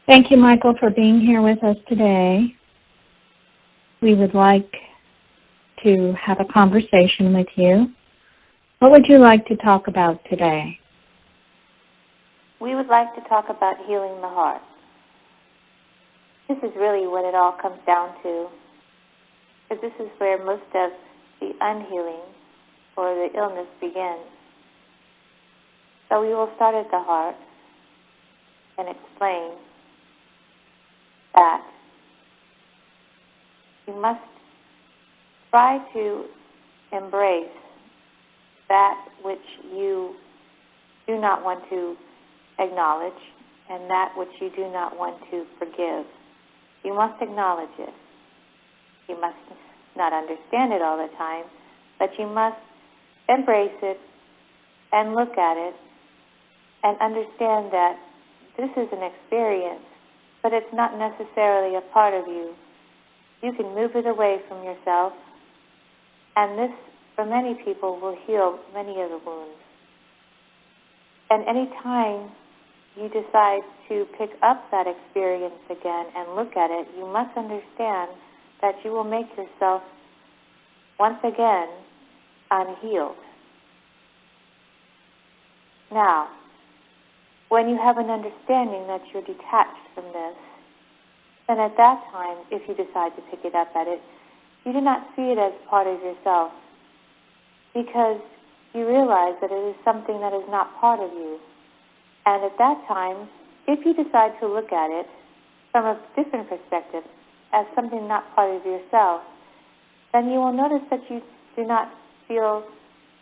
Thank you, Michael, for being here with us today. We would like to have a conversation with you. What would you like to talk about today? We would like to talk about healing the heart. This is really what it all comes down to, because this is where most of the unhealing or the illness begins. So we will start at the heart and explain that you must try to embrace that which you do not want to acknowledge and that which you do not want to forgive. You must acknowledge it. You must not understand it all the time, but you must embrace it and look at it and understand that this is an experience, but it's not necessarily a part of you. You can move it away from yourself, and this, for many people, will heal many of the wounds. And any time you decide to pick up that experience again and look at it, you must understand that you will make yourself once again unhealed. Now, when you have an understanding that you're detached from this, then at that time, if you decide to pick it up at it, you do not see it as part of yourself, because you realize that it is something that is not part of you. And at that time, if you decide to look at it from a different perspective, as something not part of yourself, then you will notice that you do not feel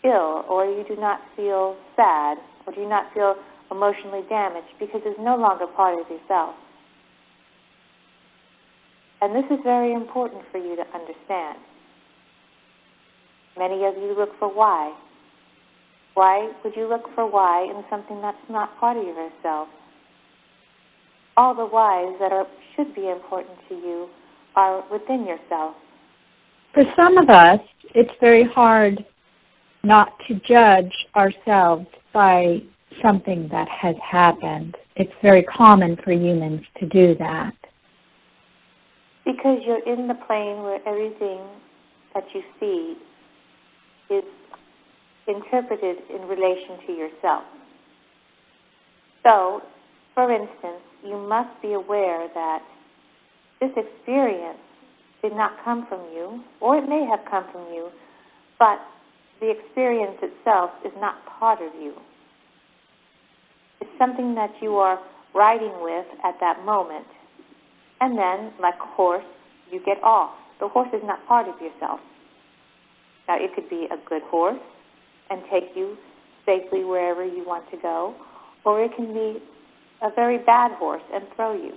ill, or you do not feel sad, or do not feel emotionally damaged, because it's no longer part of yourself. And this is very important for you to understand. Many of you look for why. Why would you look for why in something that's not part of yourself? All the whys that should be important to you are within yourself. For some of us, it's very hard not to judge ourselves by something that has happened. It's very common for humans to do that. Because you're in the plane where everything that you see is interpreted in relation to yourself. So, for instance, you must be aware that this experience did not come from you, or it may have come from you, but the experience itself is not part of you. It's something that you are riding with at that moment. And then, like a horse, you get off. The horse is not part of yourself. Now, it could be a good horse and take you safely wherever you want to go, or it can be a very bad horse and throw you.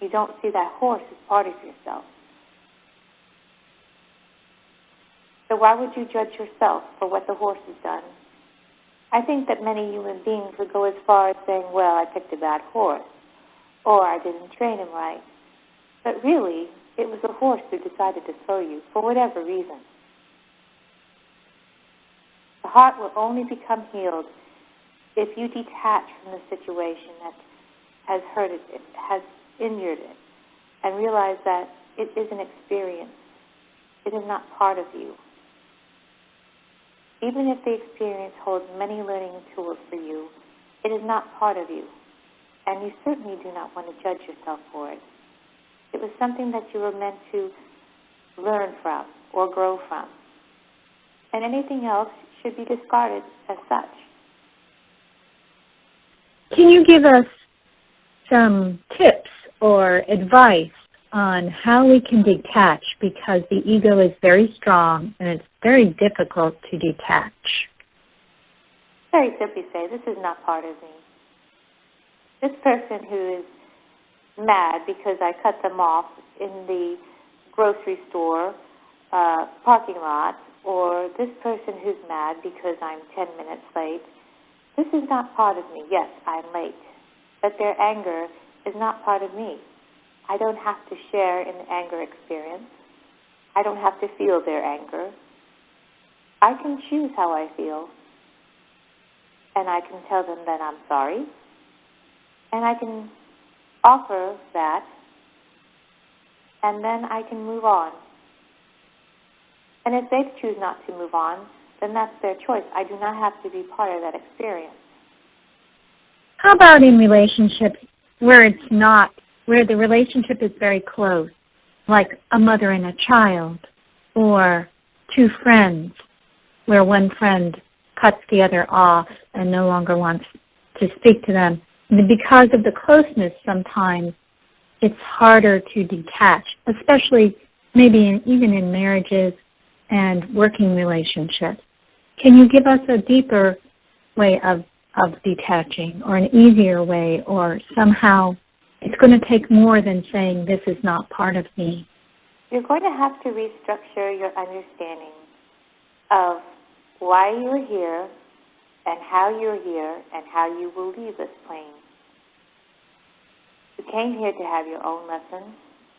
You don't see that horse as part of yourself. So why would you judge yourself for what the horse has done? I think that many human beings would go as far as saying, well, I picked a bad horse, or I didn't train him right. But really, it was the horse who decided to throw you for whatever reason. The heart will only become healed if you detach from the situation that has hurt it, has injured it, and realize that it is an experience. It is not part of you. Even if the experience holds many learning tools for you, it is not part of you, and you certainly do not want to judge yourself for it. It was something that you were meant to learn from or grow from, and anything else should be discarded as such. Can you give us some tips or advice on how we can detach, because the ego is very strong and it's very difficult to detach? Very simply say, this is not part of me. This person who is mad because I cut them off in the grocery store parking lot, or this person who's mad because I'm 10 minutes late, this is not part of me. Yes, I'm late, but their anger is not part of me. I don't have to share in the anger experience. I don't have to feel their anger. I can choose how I feel, and I can tell them that I'm sorry, and I can offer that, and then I can move on. And if they choose not to move on, then that's their choice. I do not have to be part of that experience. How about in relationships where it's not, where the relationship is very close, like a mother and a child, or two friends, where one friend cuts the other off and no longer wants to speak to them? And because of the closeness, sometimes it's harder to detach, especially maybe even in marriages and working relationships. Can you give us a deeper way of detaching, or an easier way, or somehow it's going to take more than saying this is not part of me? You're going to have to restructure your understanding of why you're here and how you're here and how you will leave this plane. You came here to have your own lessons.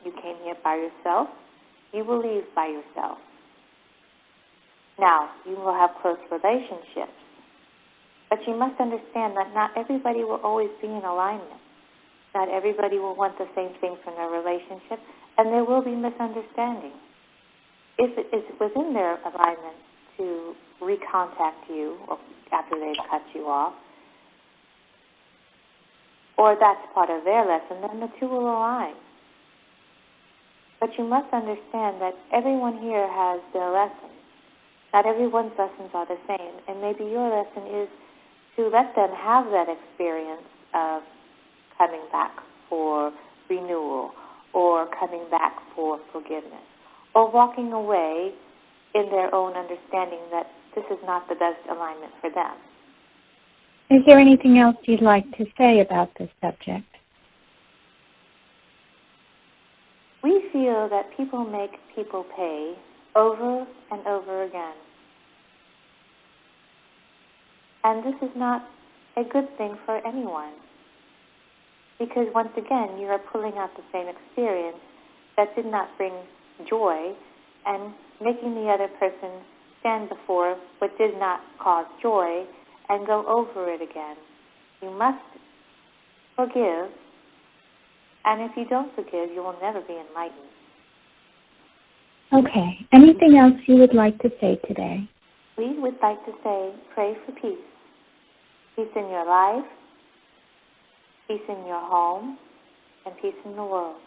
You came here by yourself. You will leave by yourself. Now, you will have close relationships, but you must understand that not everybody will always be in alignment. Not everybody will want the same thing from their relationship, and there will be misunderstanding. If it is within their alignment to recontact you after they've cut you off, or that's part of their lesson, then the two will align. But you must understand that everyone here has their lessons. Not everyone's lessons are the same, and maybe your lesson is to let them have that experience of coming back for renewal, or coming back for forgiveness, or walking away in their own understanding that this is not the best alignment for them. Is there anything else you'd like to say about this subject? We feel that people make people pay over and over again. And this is not a good thing for anyone. Because once again, you are pulling out the same experience that did not bring joy and making the other person stand before what did not cause joy and go over it again. You must forgive, and if you don't forgive, you will never be enlightened. Okay. Anything else you would like to say today? We would like to say, pray for peace. Peace in your life, peace in your home, and peace in the world.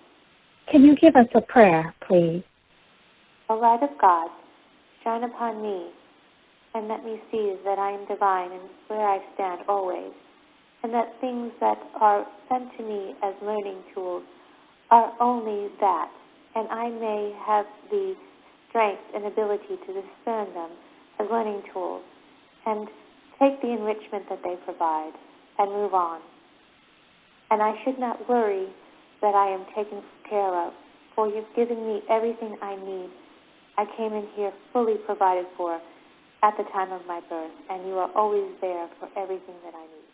Can you give us a prayer, please? O light of God, shine upon me, and let me see that I am divine and where I stand always, and that things that are sent to me as learning tools are only that, and I may have the strength and ability to discern them as learning tools, and take the enrichment that they provide, and move on. And I should not worry that I am taken care of, for you've given me everything I need. I came in here fully provided for at the time of my birth, and you are always there for everything that I need.